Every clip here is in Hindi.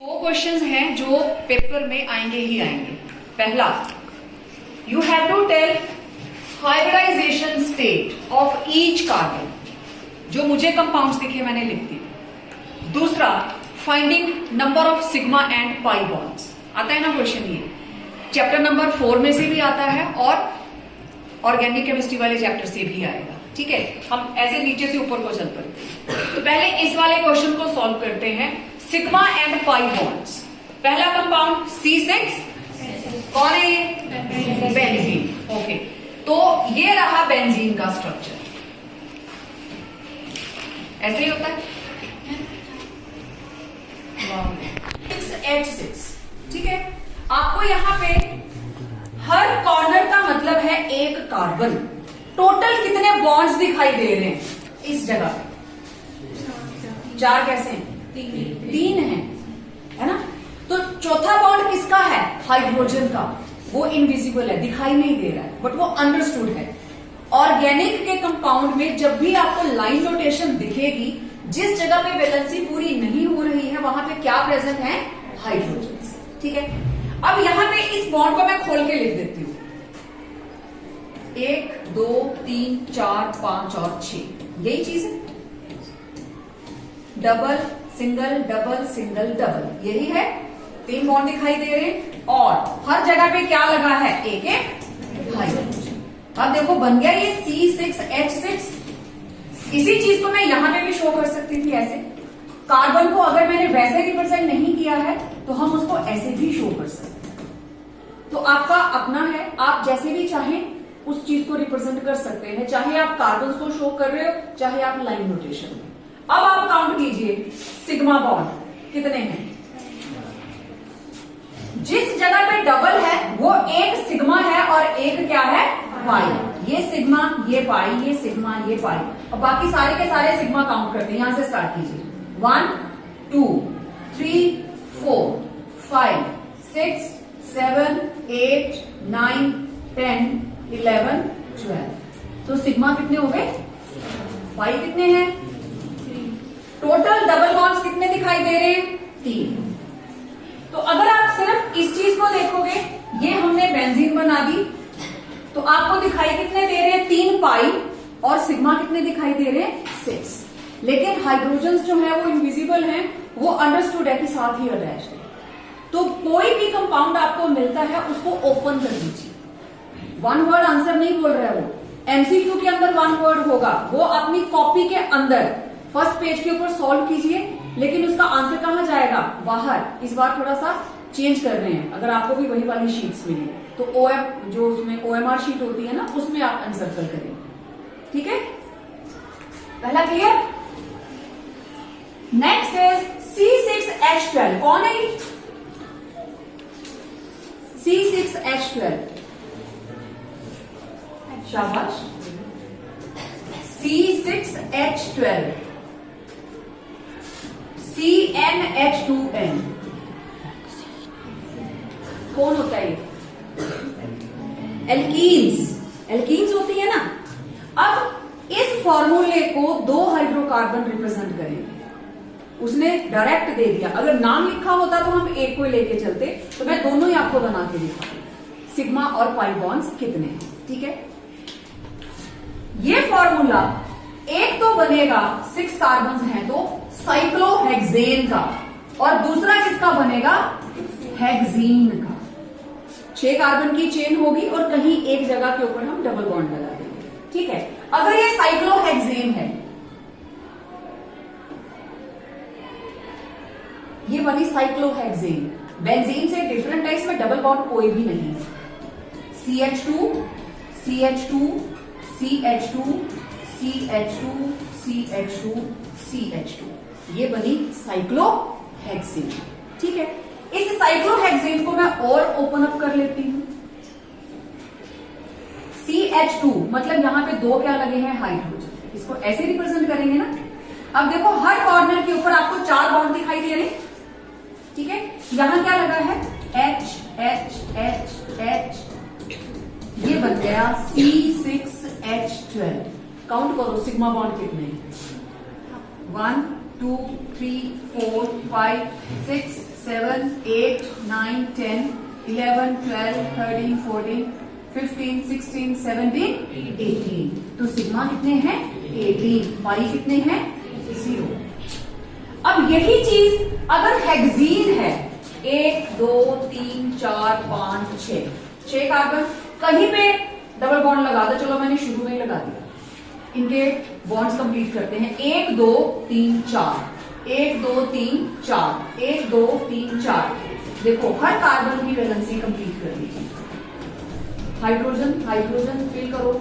दो क्वेश्चंस हैं जो पेपर में आएंगे ही आएंगे। पहला, you have to tell hybridization state of each carbon. जो मुझे कंपाउंड्स दिखे मैंने लिख दी। दूसरा, finding number of sigma and pi bonds. आता है ना क्वेश्चन, ये चैप्टर नंबर 4 में से भी आता है और ऑर्गेनिक केमिस्ट्री वाले चैप्टर से भी आएगा। ठीक है, हम ऐसे नीचे से ऊपर को चल पड़ते हैं। तो पहले इस वाले क्वेश्चन को सॉल्व करते हैं। Sigma and pi bonds. पहला कंपाउंड C6, कौन है ये? बेंजीन। ओके, तो ये रहा बेंजीन का स्ट्रक्चर। ऐसे ही होता है 6H6। ठीक है, आपको यहां पे हर कॉर्नर का मतलब है एक कार्बन। टोटल कितने बॉन्ड्स दिखाई दे रहे हैं इस जगह पे? 4 कैसे हैं? 3 है ना? तो चौथा बॉन्ड किसका है? हाइड्रोजन का। वो इनविजिबल है, दिखाई नहीं दे रहा है, बट वो अंडरस्टूड है। ऑर्गेनिक के कंपाउंड में जब भी आपको लाइन रोटेशन दिखेगी, जिस जगह पे वैलेंसी पूरी नहीं हो रही है वहां पे क्या प्रेजेंट है? हाइड्रोजन। ठीक है, अब यहां पे इस बॉन्ड को मैं खोल के लिख देती हूं। 1 2 3 4 5 और 6, यही चीज है। Double single double single double, यही है। 3 बॉन्ड दिखाई दे रहे हैं और हर जगह पे क्या लगा है? एक एक हाइड्रोजन। अब देखो बन गया ये C6H6। इसी चीज को मैं यहां पे भी शो कर सकती थी ऐसे। कार्बन को अगर मैंने वैसे रिप्रेजेंट नहीं किया है तो हम उसको ऐसे भी शो कर सकते हैं। तो आपका अपना है, आप जैसे भी चाहें उस चीज को रिप्रेजेंट कर सकते हैं। चाहे आप कार्बन को शो कर रहे हो, चाहे आप लाइन नोटेशन में। अब आप काउंट कीजिए सिग्मा बॉन्ड कितने हैं। जिस जगह पे डबल है वो एक सिग्मा है और एक क्या है? पाई। ये सिग्मा, ये पाई, ये सिग्मा, ये पाई, और बाकी सारे के सारे सिग्मा काउंट करते हैं। यहां से स्टार्ट कीजिए। 1 2 3 4 5 6 7 8 9 10 11 12। तो सिग्मा कितने हो गए? पाई कितने हैं? टोटल डबल बॉन्ड्स कितने दिखाई दे रहे हैं? 3। तो अगर आप सिर्फ इस चीज को देखोगे, ये हमने बेंजीन बना दी, तो आपको दिखाई कितने दे रहे हैं? 3 पाई, और सिग्मा कितने दिखाई दे रहे हैं? 6। लेकिन हाइड्रोजन्स जो है वो इनविजिबल हैं, वो अंडरस्टूड है कि साथ ही अटैच्ड है। तो कोई भी कंपाउंड आपको मिलता है उसको ओपन कर दीजिए। 1 वर्ड आंसर नहीं बोल रहा है वो। एमसीक्यू के अंदर 1 वर्ड होगा, वो अपनी कॉपी के अंदर फर्स्ट पेज के ऊपर सॉल्व कीजिए, लेकिन उसका आंसर कहां जाएगा? बाहर। इस बार थोड़ा सा चेंज कर रहे हैं। अगर आपको भी वही वाली शीट्स मिली तो OM जो उसमें OMR शीट होती है ना, उसमें आप एनसर्कल करें। ठीक है, पहला क्लियर। Next is C6H12। कौन है ये? C6H12। शाबाश। C6H12 CnH2n। कौन होता है ये? एल्कीन्स होती है ना। अब इस फॉर्मूले को 2 हाइड्रोकार्बन रिप्रेजेंट करेंगे। उसने डायरेक्ट दे दिया। अगर नाम लिखा होता तो हम एक को लेके चलते, तो मैं दोनों ही आपको बना के दिखाऊंगी, सिग्मा और पाई बॉन्ड्स कितने हैं। ठीक है, ये फॉर्मूला एक तो बनेगा 6 कार्बन है तो साइक्लोहेक्सेन का, और दूसरा किसका बनेगा? हेक्सीन का। 6 कार्बन की चेन होगी और कहीं एक जगह के ऊपर हम डबल बॉन्ड लगा देंगे। ठीक है, अगर ये साइक्लोहेक्सेन है, ये बनी साइक्लोहेक्सेन। बेंजीन से डिफरेंट टाइप्स में डबल बॉन्ड कोई भी नहीं है। CH2 CH2 CH2 CH2 CH2 CH2, ये बनी साइक्लोहेक्सेन। ठीक है, इस साइक्लोहेक्सेन को मैं और ओपन अप कर लेती हूं। CH2 मतलब यहां पे 2 क्या लगे हैं? हाइड्रोजन। इसको ऐसे रिप्रेजेंट करेंगे ना। अब देखो हर कॉर्नर के ऊपर आपको 4 बॉन्ड दिखाई दे रहे हैं। ठीक है, यहां क्या लगा है? H H H H। ये बन गया C6H12। काउंट करो सिग्मा बॉन्ड कितने हैं? 1 2 3 4 5 6 7 8 9 10 11 12 13 14 15 16 17 18। तो सिग्मा कितने हैं 18, पाई कितने हैं 0। अब यही चीज अगर हेक्सीन है 1 2 3 4 5 6 कार्बन, कहीं पे डबल बॉन्ड लगा दो। चलो मैंने शुरू में ही लगा दिया, इनके बॉन्ड्स कंप्लीट करते हैं। 1 2 3 4 1 2 3 4 1 2 3 4। देखो हर कार्बन की वैलेंसी कंप्लीट कर लीजिए। हाइड्रोजन हाइड्रोजन फिल करो,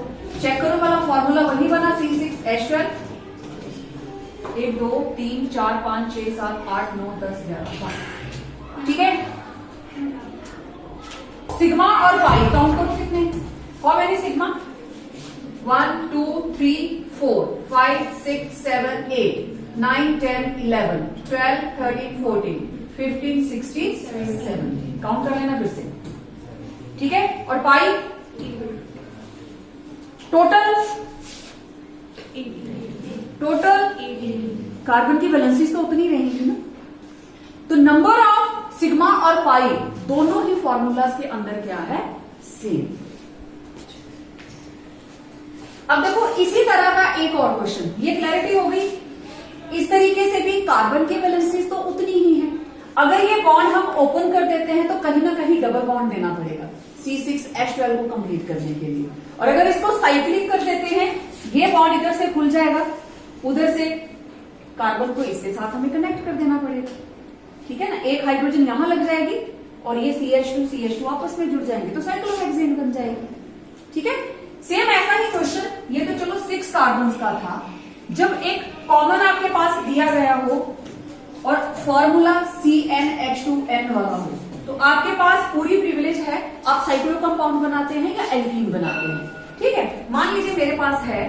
चेक करो वाला फॉर्मूला वही बना C6H12। 1 2 3 4 5 6 7 8 9 10 11। ठीक है, सिग्मा और पाई काउंट करो कितने, हाउ मेनी सिग्मा 1 2 3 4 5 6 7 8 9 10 11 12 13 14 15 16 17। काउंट कर लेना फिर से, ठीक है। और पाई टोटल कार्बन की वैलेंसीज तो उतनी रहेंगी ना। तो नंबर ऑफ सिग्मा और पाई दोनों ही फॉर्मूलाज के अंदर क्या है सेम। अब देखो इसी तरह का एक और क्वेश्चन, ये क्लैरिटी हो गई। इस तरीके से भी कार्बन की वैलेंसीज तो उतनी ही है। अगर ये बॉन्ड हम ओपन कर देते हैं तो कहीं ना कहीं डबल बॉन्ड देना पड़ेगा C6H12 को कंप्लीट करने के लिए। और अगर इसको साइक्लिक कर देते हैं, ये बॉन्ड इधर से खुल जाएगा, उधर से कार्बन को इसके साथ हमें कनेक्ट कर देना पड़ेगा। ठीक है ना, एक हाइड्रोजन यहां लग जाएगी और ये CH2 आपस में जुड़ जाएंगे तो साइक्लोहेक्सेन बन जाएगी। ठीक है, सेम ऐसा ही क्वेश्चन, ये तो चलो 6 कार्बन का था। जब एक कॉमन आपके पास दिया गया हो और फॉर्मूला CnH2n वाला हो, तो आपके पास पूरी प्रिविलेज है, आप साइक्लो कंपाउंड बनाते हैं या एल्कीन बनाते हैं। ठीक है, मान लीजिए मेरे पास है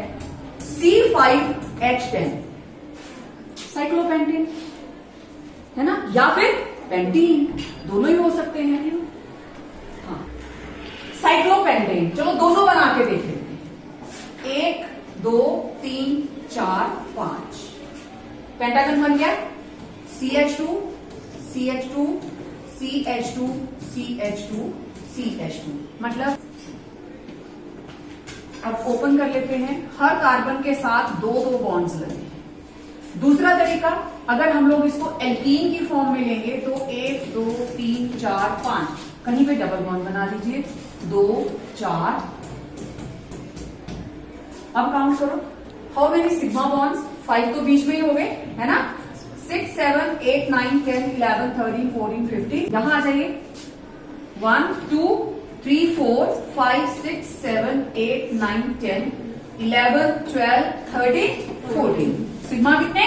C5H10 साइक्लोपेंटेन, है ना, या फिर पेंटीन, दोनों ही हो सकते हैं। हाँ, साइक्लोपेंटेन, चलो दोनों बना के देख लेते हैं। 1 2 3 4 5 पेंटागन बन गया। CH2 CH2 CH2 CH2 CH2, मतलब अब ओपन कर लेते हैं, हर कार्बन के साथ 2 बॉन्ड्स लगे हैं। दूसरा तरीका, अगर हम लोग इसको एल्कीन की फॉर्म में लेंगे तो 1 2 3 4 5, कहीं पे डबल बॉन्ड बना लीजिए, 2 4। अब काउंट करो, हाउ मेनी सिग्मा बॉन्ड्स, 5 तो बीच में ही हो गए, है ना। 6 7 8 9 10 11 13 14 15, यहां आ जाइए। 1 2 3 4 5 6 7 8 9 10 11 12 13 14। सिग्मा कितने,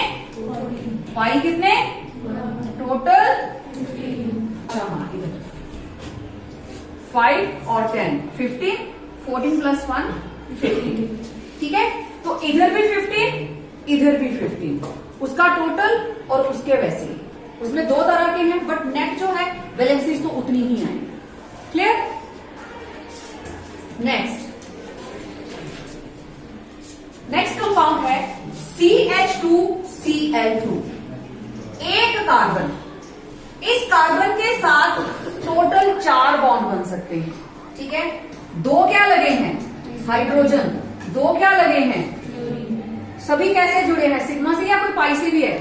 पाई कितने, टोटल 5 और 10 15, 14 प्लस 1 15। ठीक है, तो इधर भी 15 इधर भी 15, उसका टोटल और उसके वैसे ही। उसमें 2 तरह के हैं, बट नेट जो है वैलेंसीज तो उतनी ही आएंगे। क्लियर। नेक्स्ट कंपाउंड है CH2Cl2, एक कार्बन। इस कार्बन के साथ टोटल 4 बॉन्ड बन सकते हैं। ठीक है, 2 क्या लगे हैं हाइड्रोजन, 2 क्या लगे हैं, सभी कैसे जुड़े हैं, सिग्मा से या कोई पाई से भी है,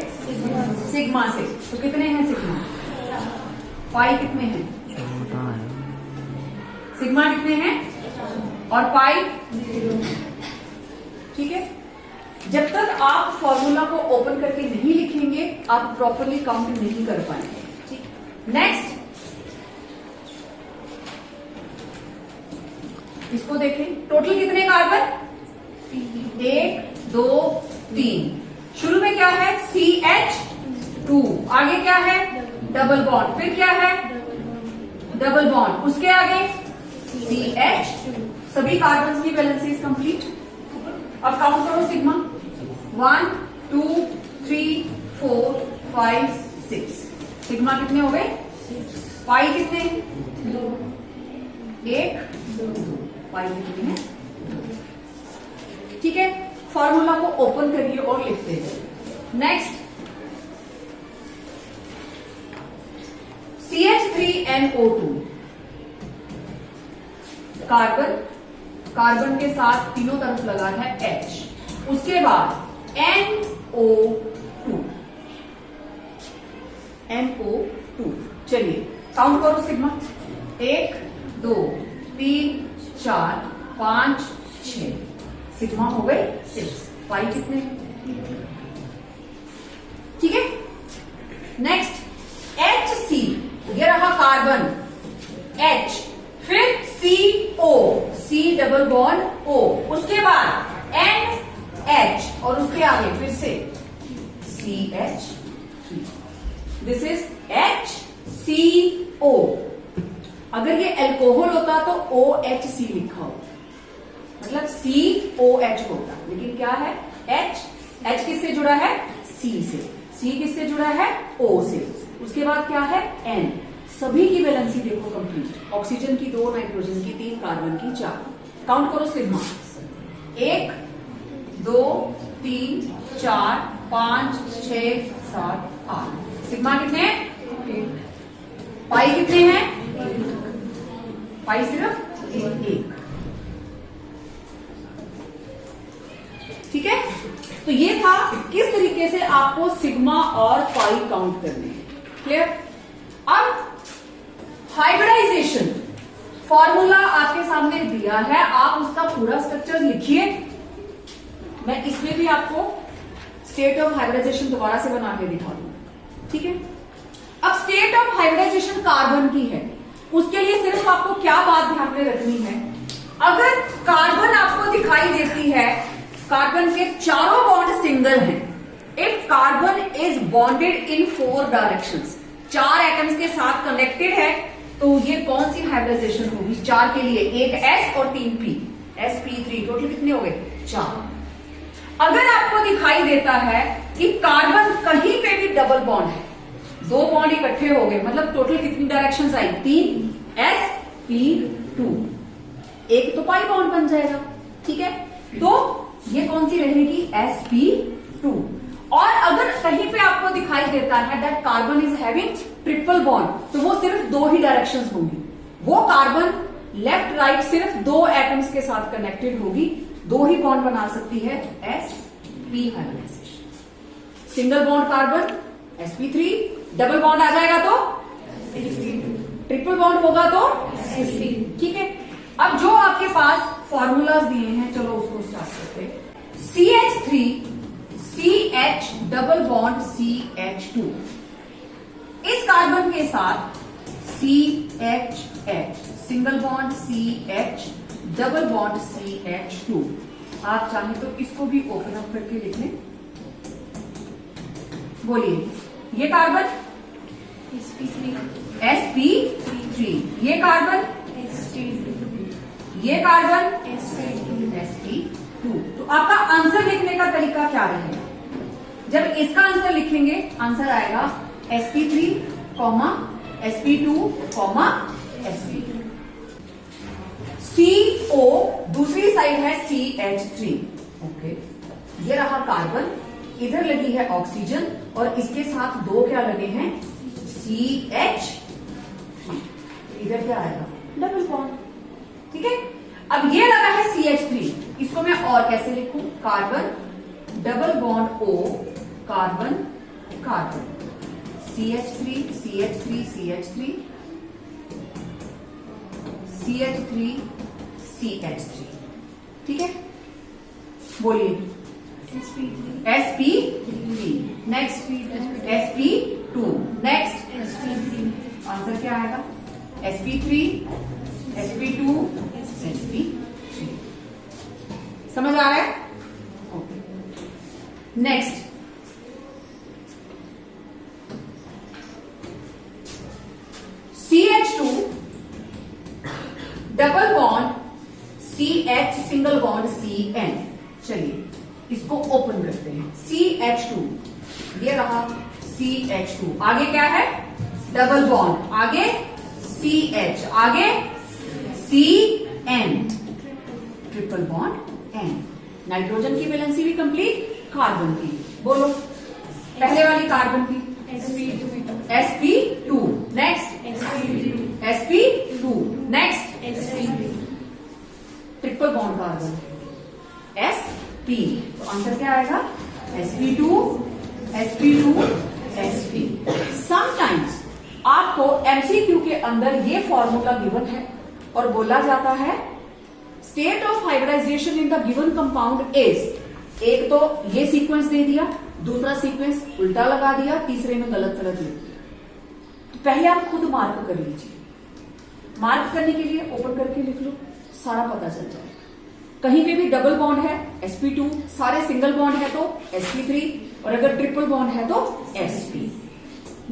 सिग्मा से। तो कितने हैं सिग्मा, पाई कितने हैं, सिग्मा कितने हैं और पाई 0। ठीक है, जब तक आप फॉर्मूला को ओपन करके नहीं लिखेंगे आप प्रॉपरली काउंट नहीं कर पाएंगे। ठीक, नेक्स्ट इसको देखें, टोटल कितने कार्बन, 1 2 3। शुरू में क्या है CH2, आगे क्या है डबल बॉन्ड, फिर क्या है डबल बॉन्ड, उसके आगे CH, सभी कार्बन की वैलेंसीज कंप्लीट। अब काउंट करो सिग्मा, 1 2 3 4 5 6। सिग्मा कितने हो गए, पाई कितने, 1 2, पाई कितने हैं। ठीक है, फॉर्मूला को ओपन करिए और लिखते हैं। नेक्स्ट CnO2, कार्बन, कार्बन के साथ तीनों तरफ लगा है H, उसके बाद NO2, NO2। चलिए काउंट करो सिग्मा, 1 2 3 4 5 6, सिग्मा हो गए 6, पाई कितने, ठीक है। नेक्स्ट HC, ये रहा कार्बन H, फिर CO, C double bond O, उसके बाद NH और उसके आगे फिर से CH3, दिस इज HCO। अगर ये अल्कोहल होता तो OHC लिखा होता, मतलब COH होता, लेकिन क्या है H किससे जुड़ा है, C से, C किससे जुड़ा है, O से, उसके बाद क्या है N। सभी की वैलेंसी देखो कंप्लीट, ऑक्सीजन की 2, नाइट्रोजन की 3, कार्बन की 4। काउंट करो सिग्मा, 1 2 3 4 5 6 7 8, सिग्मा कितने हैं, पाई कितने हैं, पाई सिर्फ 1, ठीक है। तो ये था किस तरीके से आपको सिग्मा और पाई काउंट करने हैं, क्लियर। अब हाइब्रिडाइजेशन फॉर्मूला आपके सामने दिया है, आप उसका पूरा स्ट्रक्चर लिखिए। मैं इसमें भी आपको स्टेट ऑफ हाइब्रिडाइजेशन दोबारा से बना के दिखा दूंगा, ठीक है। अब स्टेट ऑफ हाइब्रिडाइजेशन कार्बन की है, उसके लिए सिर्फ आपको क्या बात ध्यान में रखनी है, अगर कार्बन आपको दिखाई देती है, कार्बन के चारों बॉन्ड सिंगल हैं, if carbon is bonded in 4 directions, 4 atoms के साथ कनेक्टेड है, तो ये कौन सी हाइब्रिडाइजेशन होगी, 4 के लिए, एक S और 3 P, sp3, टोटल कितने हो गए 4। अगर आपको दिखाई देता है कि कार्बन कहीं पे भी डबल बॉन्ड है, 2 बॉन्ड इकट्ठे हो गए, मतलब टोटल कितनी डायरेक्शंस आई, 3, sp2, एक तो पाई बॉन्ड बन जाएगा, ठीक है। तो ये कौन सी रहेगी, sp2। और अगर कहीं पे आपको दिखाई देता है that carbon is having triple bond, तो वो सिर्फ 2 ही डायरेक्शंस होंगी, वो कार्बन लेफ्ट राइट सिर्फ 2 एटम्स के साथ कनेक्टेड होगी, 2 ही बॉन्ड बना सकती है, sp hybridization. Single bond carbon sp3, double bond आ जाएगा तो ट्रिपल बॉन्ड होगा तो sp, ठीक है। अब जो आपके पास फॉर्मूलाज दिए हैं, चलो उसको स्टार्ट करते हैं। CH3 CH double bond CH2, इस कार्बन के साथ CHH, single bond CH double bond CH2। आप चाहें तो इसको भी ओपन अप करके लिख लें, बोलिए। ये कार्बन sp3, ये कार्बन ये कार्बन sp2। तो आपका आंसर लिखने का तरीका क्या रहेगा, जब इसका आंसर लिखेंगे, आंसर आएगा sp3, sp2, sp2। CO दूसरी साइड है CH3, ओके। ये रहा कार्बन, इधर लगी है ऑक्सीजन और इसके साथ 2 क्या लगे हैं, CH3, इधर क्या आएगा, डबल बॉन्ड, ठीक है। अब ये लगा है CH3, इसको मैं और कैसे लिखूं, carbon double bond O, carbon carbon, CH3 CH3 CH3 CH3 CH3, ठीक है। बोलिए sp3, next sp2, next sp3, answer क्या आएगा, sp3 sp2 sp3। समझ आ रहा है, okay. Next CH2 double bond CH single bond CN। चलिए इसको ओपन करते हैं, CH2, ये रहा CH2, आगे क्या है, डबल बॉन्ड, आगे CH, आगे CN, triple bond N। Nitrogen की वैलेंसी भी कंप्लीट, कार्बन की, बोलो पहले वाली कार्बन की sp2, next sp2। Next triple bond carbon sp, तो आंसर क्या आएगा sp2 sp2 sp। समटाइम्स आपको एमसीक्यू के अंदर ये फॉर्मूला गिवन है और बोला जाता है state of hybridization in the given compound is, एक तो ये सीक्वेंस दे दिया, दूसरा सीक्वेंस उल्टा लगा दिया, तीसरे में गलत गलत लिख दिया। तो पहले आप खुद मार्क कर लीजिए। मार्क करने के लिए ओपन करके लिख लो, सारा पता चल जाए। कहीं पे भी डबल बॉन्ड है sp2, सारे सिंगल बॉन्ड है तो sp3, और अगर ट्रिपल बॉन्ड है तो sp।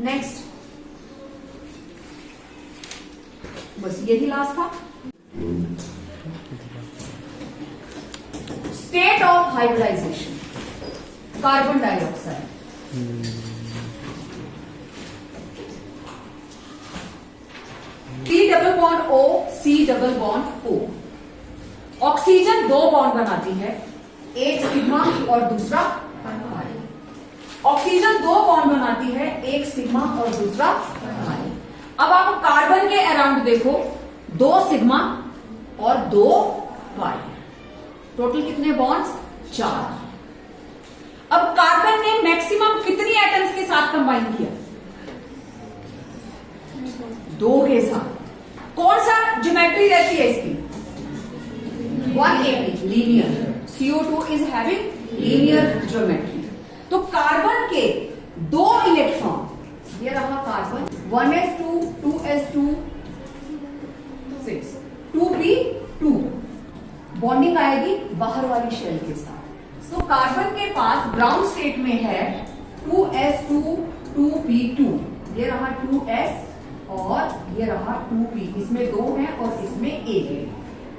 नेक्स्ट, बस यही लास्ट था। State of hybridization carbon dioxide, C double bond O, C double bond O। Oxygen दो बॉन्ड बनाती है, एक सिग्मा और दूसरा पाई। ऑक्सीजन दो बॉन्ड बनाती है, एक सिग्मा और दूसरा पाई। अब आप कार्बन के अराउंड देखो, दो सिग्मा और दो पाई, टोटल कितने बॉन्ड्स? 4। अब कार्बन ने मैक्सिमम कितनी एटम्स के साथ कंबाइन किया? 2 के साथ। कौन सा ज्योमेट्री रहती है इसकी? 180 linear. CO2 is having linear geometry. तो कार्बन के 2 इलेक्ट्रॉन, ये रहा carbon 1s2 2s2 6 2p2, bonding आएगी बाहर वाली शेल के साथ। तो कार्बन के पास ग्राउंड स्टेट में है 2s2 2p2, ये रहा 2s और ये रहा 2p, इसमें 2 है और इसमें 1 है,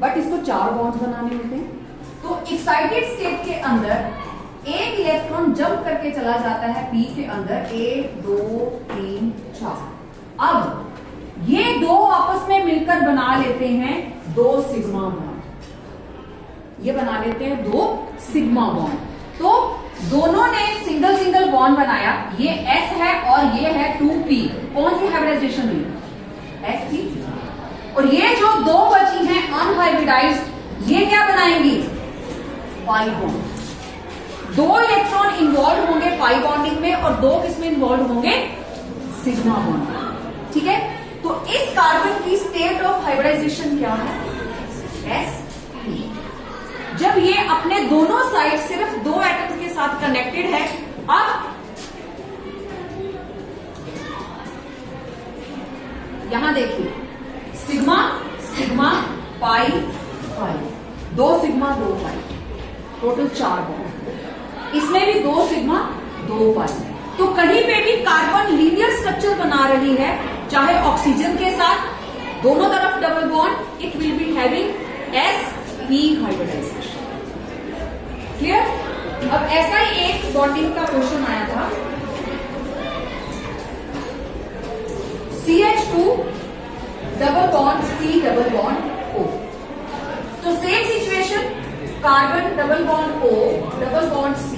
बट इसको 4 बॉन्ड्स बनाने होते हैं। तो एक्साइटेड स्टेट के अंदर एक इलेक्ट्रॉन जंप करके चला जाता है p के अंदर, 1 2 3 4। अब ये दो आपस में मिलकर बना लेते हैं 2 सिग्मा बॉन्ड, ये बना लेते हैं 2 सिग्मा बॉन्ड। तो दोनों ने सिंगल सिंगल बॉन्ड बनाया, ये S है और ये है 2p। कौन सी हाइब्रिडाइजेशन हुई? sp। और ये जो 2 बची हैं अनहाइब्रिडाइज्ड, ये क्या बनाएंगी? Pi bond. 2 इलेक्ट्रॉन इन्वॉल्व होंगे पाई बॉन्डिंग में और 2 किसमें इन्वॉल्व होंगे? Sigma bond. ठीक है, तो इस कार्बन की स्टेट ऑफ हाइब्रिडाइजेशन क्या है? sp। जब ये अपने दोनों साइड सिर्फ 2 एटम्स के साथ कनेक्टेड है, अब यहां देखिए सिग्मा सिग्मा पाई पाई, 2 सिग्मा 2 पाई, टोटल 4 बॉन्ड। इसमें भी 2 सिग्मा 2 पाई। तो कहीं पे भी कार्बन लीनियर स्ट्रक्चर बना रही है, चाहे ऑक्सीजन के साथ दोनों तरफ double bond, it will be having sp hybridization. Clear? अब ऐसा ही एक बॉन्डिंग का क्वेश्चन आया था, CH2 double bond C double bond O। तो same situation, carbon double bond O double bond C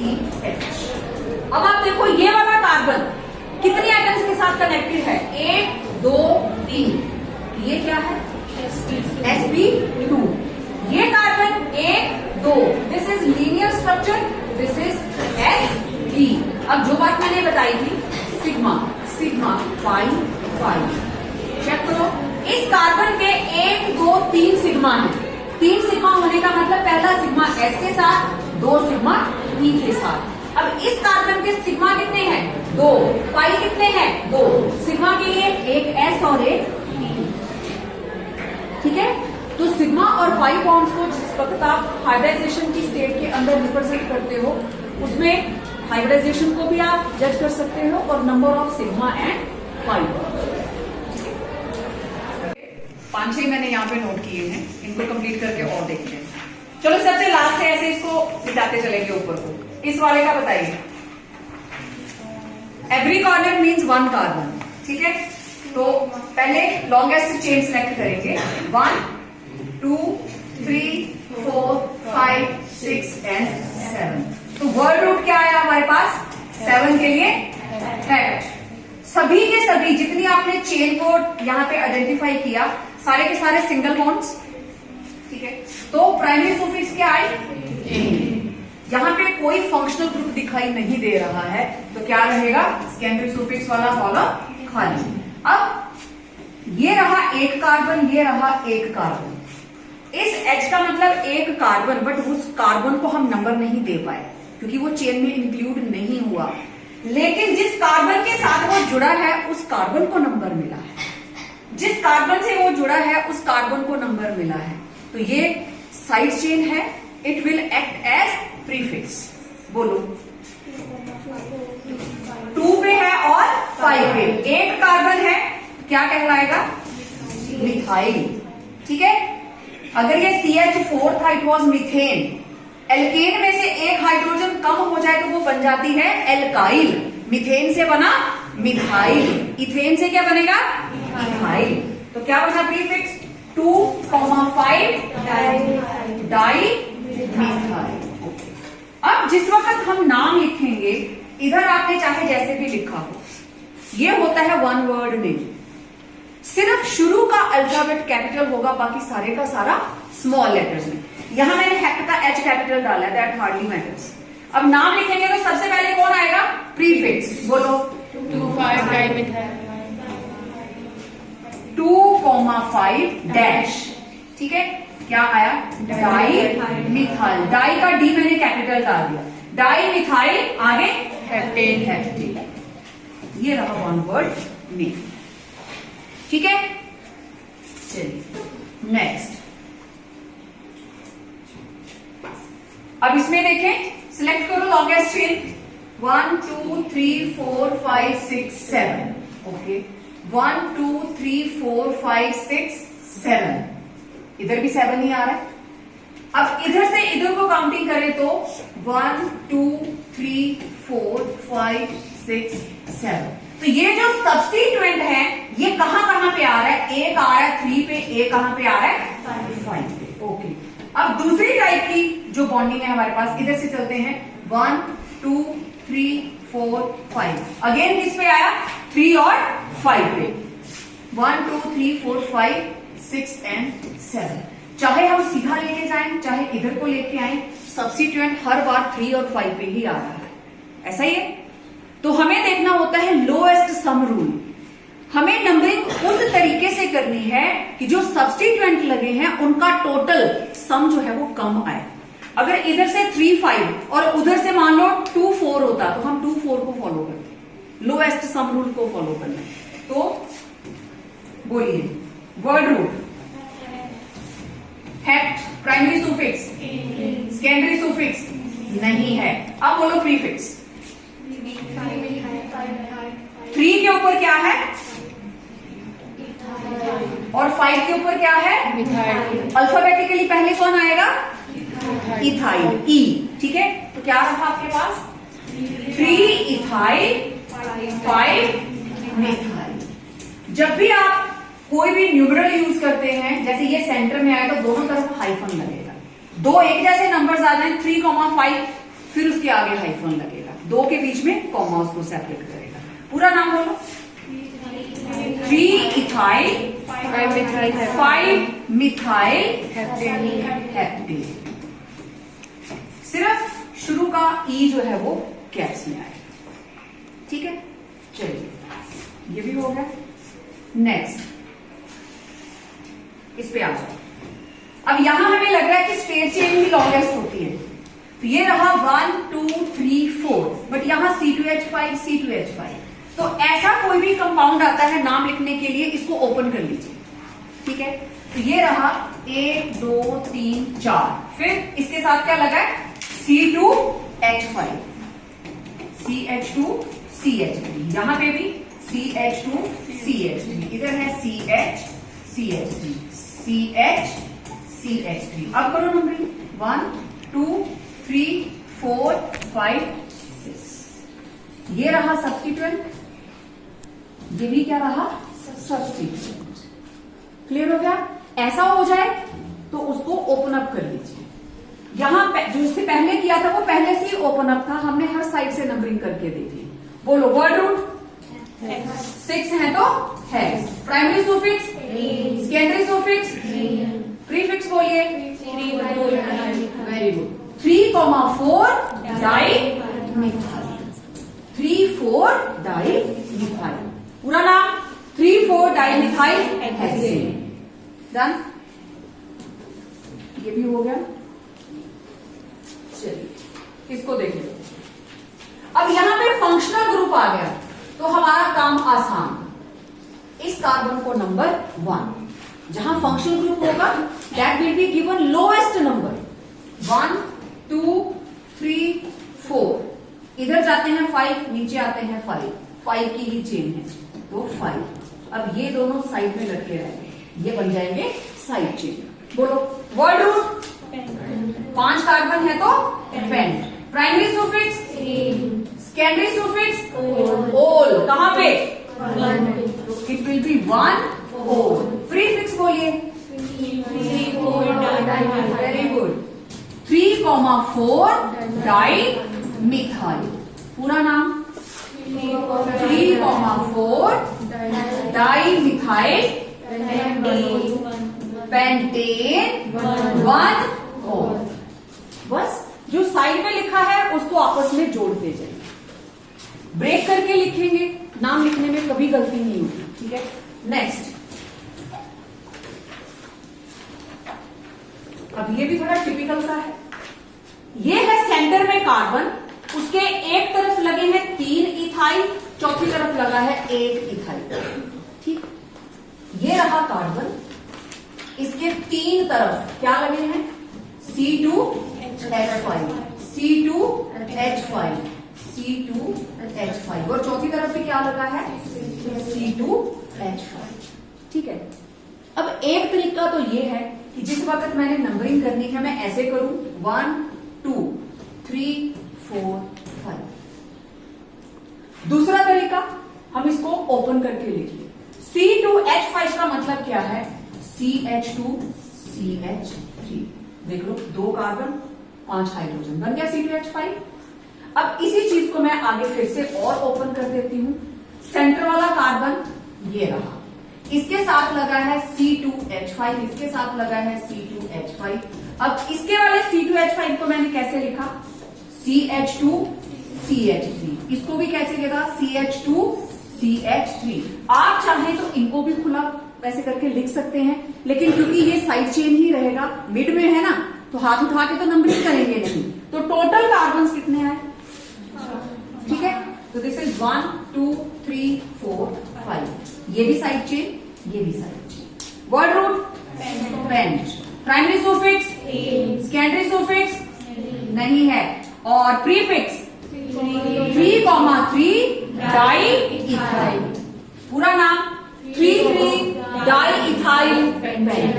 H। अब आप देखो ये वाला कार्बन कितनी एटम्स के साथ कनेक्टेड है? 1 2 3। ये क्या है? sp2। ये carbon 1 2, this is linear structure, this is sp। अब जो बात मैंने बताई थी, सिग्मा सिग्मा पाई पाई, चेक करो। इस कार्बन के 1 2 3 सिग्मा है। 3 सिग्मा होने का मतलब पहला सिग्मा S के साथ, 2 सिग्मा P के साथ। अब इस कार्बन के सिग्मा कितने हैं? 2। पाई कितने हैं? 2। सिग्मा के लिए एक S और एक P। ठीक है, तो सिग्मा और पाई बॉन्ड्स को जिस वक्त आप हाइब्रिडाइजेशन की स्टेट के अंदर रिप्रेजेंट करते हो, उसमें हाइब्रिडाइजेशन को भी आप जज कर सकते हो और number of sigma and pi bonds. 5-6 मैंने यहाँ पे नोट किए हैं, इनको कंप्लीट करके और देखते हैं। चलो सबसे लास्ट से ऐसे इसको बिताते चलेंगे ऊपर को। इस वाले का बताइए, एवरी कॉर्नर मीन्स 1 कार्बन। ठीक है, तो पहले लॉन्गेस्ट चेन सेलेक्ट करेंगे, 1 2 3 4 5 6 एंड 7। तो वर्ड रूट क्या आया हमारे पास? 7 के लिए हेड। सभी सभी के सभी जितनी आपने चेन को यहाँ पे आइडेंटिफाई किया, सारे के सारे सिंगल बॉन्ड्स, ठीक है। तो प्राइमरी सुफिक्स क्या आए, यहाँ पे कोई फंक्शनल ग्रुप दिखाई नहीं दे रहा है, तो क्या रहेगा, सेकेंडरी सुफिक्स वाला कॉलम खाली। अब ये रहा एक कार्बन, ये रहा एक कार्बन। इस H का मतलब एक कार्बन, बट उस कार्बन को हम नंबर नहीं दे पाए क्योंकि वो चेन में इंक्लूड नहीं हुआ। लेकिन जिस कार्बन के साथ वो जुड़ा है उस कार्बन को नंबर मिला है, जिस कार्बन से वो जुड़ा है उस कार्बन को नंबर मिला है। तो ये साइड चेन है, it will act as prefix. बोलो 2 पे है और 5 पे, एक कार्बन है, क्या कहलाएगा, मिथाइल, ठीक है। अगर ये CH4 था, इट वॉज मीथेन। एल्केन में से एक हाइड्रोजन कम हो जाए तो वो बन जाती है एल्काइल। मीथेन से बना मिथाइल, इथेन से क्या बनेगा, इथाइल। तो क्या बना प्रीफिक्स, 2,5 डाई मिथाइल। अब जिस वक्त हम नाम लिखेंगे, इधर आपने चाहे जैसे भी लिखा हो, ये होता है वन वर्ड नेम। सिर्फ शुरू का अल्फाबेट कैपिटल होगा, बाकी सारे का सारा स्मॉल लेटर्स में। यहां मैंने हेक्ट का H कैपिटल डाला है, दैट हार्डली मैटर्स। अब नाम लिखेंगे तो सबसे पहले कौन आएगा, प्रीफिक्स। बोलो 2,5 डाइमिथाइल, 2,5 डैश, ठीक है। क्या आया, डाई मिथाइल। डाई का डी मैंने कैपिटल डाल दिया, डाई मिथाइल, आगे हेप्टेन। ये रहा वन वर्ड नेम, ठीक है। चलिए नेक्स्ट। अब इसमें देखें, सिलेक्ट करो लॉन्गेस्ट चेन, 1 2 3 4 5 6 7, ओके। 1 2 3 4 5 6 7, इधर भी 7 ही आ रहा है। अब इधर से इधर को काउंटिंग करें तो 1 2 3 4 5 6 7। तो ये जो सब्स्टिट्यूएंट है ये कहां पे आ रहा है, एक आ रहा है 3 पे, एक कहां पे आ रहा है 5 पे, ओके। अब दूसरी टाइप की जो बॉन्डिंग है हमारे पास, इधर से चलते हैं, 1 2 3 4 5, अगेन किस पे आया, 3 और 5 पे, 1 2 3 4 5 6 एंड 7। चाहे हम सीधा लेके जाएं, चाहे इधर को लेके आए, सब्स्टिट्यूएंट हर बार 3 और 5 पे ही आ रहा है, ऐसा ही है। तो हमें देखना होता है लोएस्ट सम रूल। हमें नंबरिंग उस तरीके से करनी है कि जो सब्स्टिट्यूएंट लगे हैं उनका टोटल सम जो है वो कम आए। अगर इधर से 3 5 और उधर से मान लो 2 4 होता तो हम 2 4 को फॉलो करते, लोएस्ट सम रूल को फॉलो करना है। तो बोलिए वर्ड रूट, हेक्ट, प्राइमरी सुफिक्स, सेकेंडरी सुफिक्स नहीं है। अब बोलो प्रीफिक्स। 3 के ऊपर क्या है और 5 के ऊपर क्या है, मिथाइल। अल्फाबेटिकली पहले कौन आएगा, इथाइल, ई, ठीक है। तो क्या रहा आपके पास, 3 इथाइल 5 मिथाइल। जब भी आप कोई भी न्यूमरल यूज करते हैं, जैसे ये सेंटर में आए तो दोनों तरफ हाइफन लगेगा। 2 एक जैसे नंबर्स आ जाए, 3,5, फिर उसके आगे हाइफन लगेगा, 2 के बीच में कॉमा उसको सेपरेट करेगा। पूरा नाम बोलो, 3 इथाइल 5 मिथाइल हेप्टेन। सिर्फ शुरू का ई जो है वो कैप्स में आएगा, ठीक है। चलिए ये भी हो गया। नेक्स्ट इस पे आ जाओ। अब यहां हमें लग रहा है कि स्ट्रेट चेन ही लॉन्गेस्ट होती है, तो ये रहा 1 2 3 4, बट यहां C2H5 C2H5। तो ऐसा कोई भी कंपाउंड आता है नाम लिखने के लिए, इसको ओपन कर लीजिए, ठीक है। तो ये रहा 1 2 3 4, फिर इसके साथ क्या लगा है, C2H5 CH2 CH3, यहां पे भी CH2 CH3, इधर है CH CH3 CH CH3। अब करो नंबरिंग, 1 2 3 4 5 6। ये रहा सब्स्टिट्यूएंट, ये भी क्या रहा, सब्स्टिट्यूएंट। क्लियर हो गया। ऐसा हो जाए तो उसको ओपन अप कर लीजिए। यहां जो इससे पहले किया था वो पहले से ही ओपन अप था, हमने हर साइड से नंबरिंग करके देखी। बोलो वर्ड रूट, तो है। Primary suffix, secondary suffix, prefix बोलिए। Very good. 3,4 di methyl, 3,4 di methyl. पूरा नाम 3,4 डाई मिथाइल हेक्सेन। डन, ये भी हो गया। चलिए इसको देख लो। अब यहां पे फंक्शनल ग्रुप आ गया तो हमारा काम आसान। इस कार्बन को नंबर 1, जहां फंक्शनल ग्रुप होगा that will be given lowest number 1, 2, 3, 4। इधर जाते हैं 5, नीचे आते हैं 5 की ही चेन है तो 5। अब ये दोनों साइड में लटके रहेंगे, ये बन जाएंगे साइड चेन। बोलो वर्ड रूट। 5 कार्बन है तो pent. Primary suffix, secondary suffix ol, कहां पे? इट विल बी 1 ओल। प्रीफिक्स बोलिए। Very good. 3,4 di methyl. पूरा नाम 3,4 डाई मिथाइल पेंटेन 1 ओल। बस जो साइड में लिखा है उसको आपस में जोड़ते जाइए, ब्रेक करके लिखेंगे, नाम लिखने में कभी गलती नहीं होगी। ठीक है, नेक्स्ट। अब ये भी थोड़ा टिपिकल सा है। ये है सेंटर में कार्बन, उसके एक तरफ लगे हैं 3 इथाइल, चौथी तरफ लगा है 1 इथाइल। ठीक, ये रहा कार्बन, इसके 3 तरफ क्या लगे हैं? C2H5, C2H5, C2H5 और चौथी तरफ भी क्या लगा है? C2H5। ठीक है, अब एक तरीका तो ये है कि जिस वक्त मैंने नंबरिंग करनी है मैं ऐसे करूं 1, 2, 3, 4, 5। दूसरा तरीका, हम इसको ओपन करके लिखिए। C2H5 का मतलब क्या है? CH2 CH3। देख लो, 2 कार्बन 5 हाइड्रोजन, बन गया C2H5। अब इसी चीज को मैं आगे फिर से और ओपन कर देती हूं। सेंटर वाला कार्बन ये रहा, इसके साथ लगा है C2H5, इसके साथ लगा है C2H5। अब इसके वाले C2H5 को मैंने कैसे लिखा? CH2 CH3। इसको भी कैसे लिखा? CH2 CH3। आप चाहें तो इनको भी खुला वैसे करके लिख सकते हैं, लेकिन क्योंकि ये साइड चेन ही रहेगा, मिड में है ना, तो हाथ उठा के तो नंबरिंग करेंगे नहीं। तो टोटल कार्बन कितने आए? ठीक है, तो दिस इज 1, 2, 3, 4, 5। ये भी साइड चेन, ये भी side chain. Word root pent. Primary suffix, secondary suffix नहीं है, और प्रीफिक्स 3,3 डाई इथाइल। पूरा नाम 3,3 डाई इथाइल पेंटेन।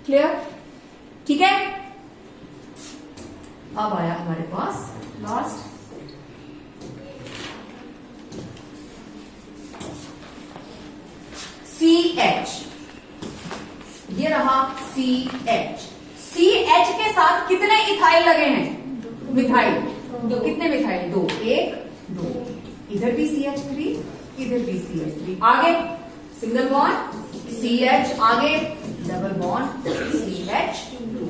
क्लियर? ठीक है, अब आया हमारे पास लास्ट CH। ये रहा CH। CH के साथ कितने इथाइल लगे हैं? मिथाइल। कितने मिथाइल? 2, 1, 2। इधर भी CH3, इधर भी CH3। आगे सिंगल बॉन्ड CH, आगे डबल बॉन्ड CH2।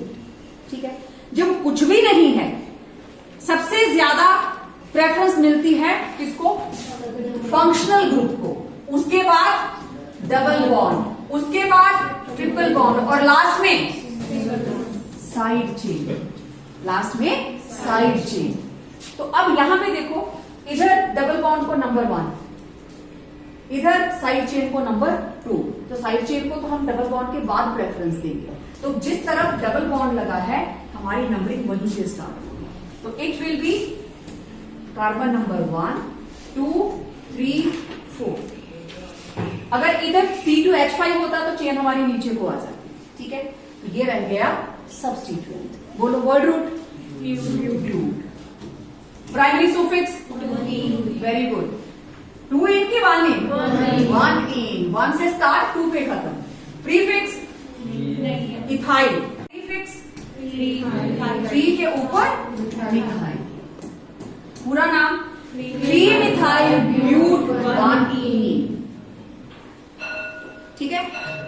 ठीक है, जब कुछ भी नहीं है, सबसे ज्यादा प्रेफरेंस मिलती है किसको? फंक्शनल ग्रुप को, उसके बाद डबल बॉन्ड, उसके बाद ट्रिपल बॉन्ड, और लास्ट में साइड चेन। लास्ट में साइड चेन। तो अब यहां पे देखो, इधर डबल बॉन्ड को नंबर 1, इधर साइड चेन को नंबर 2। तो साइड चेन को तो हम डबल बॉन्ड के बाद प्रेफरेंस देंगे। तो जिस तरफ डबल बॉन्ड लगा है हमारी नंबरिंग वहीं से स्टार्ट होगी। तो it will B carbon number 1, 2, 3, 4। अगर इधर C2H5 होता तो चेन हमारी नीचे को आ जाती। ठीक है, तो ये रह गया सब्स्टिट्यूएंट। बोलो word root. Primary suffix very good. 2 इन की 1 इन? 1 इन। 1 से स्टार्ट, 2 पे खत्म। Prefix ethyl. प्रीफिक्स 3 के ऊपर मिथाइल। पूरा नाम 3 मिथाइल ब्यूट 1 इन। ठीक है।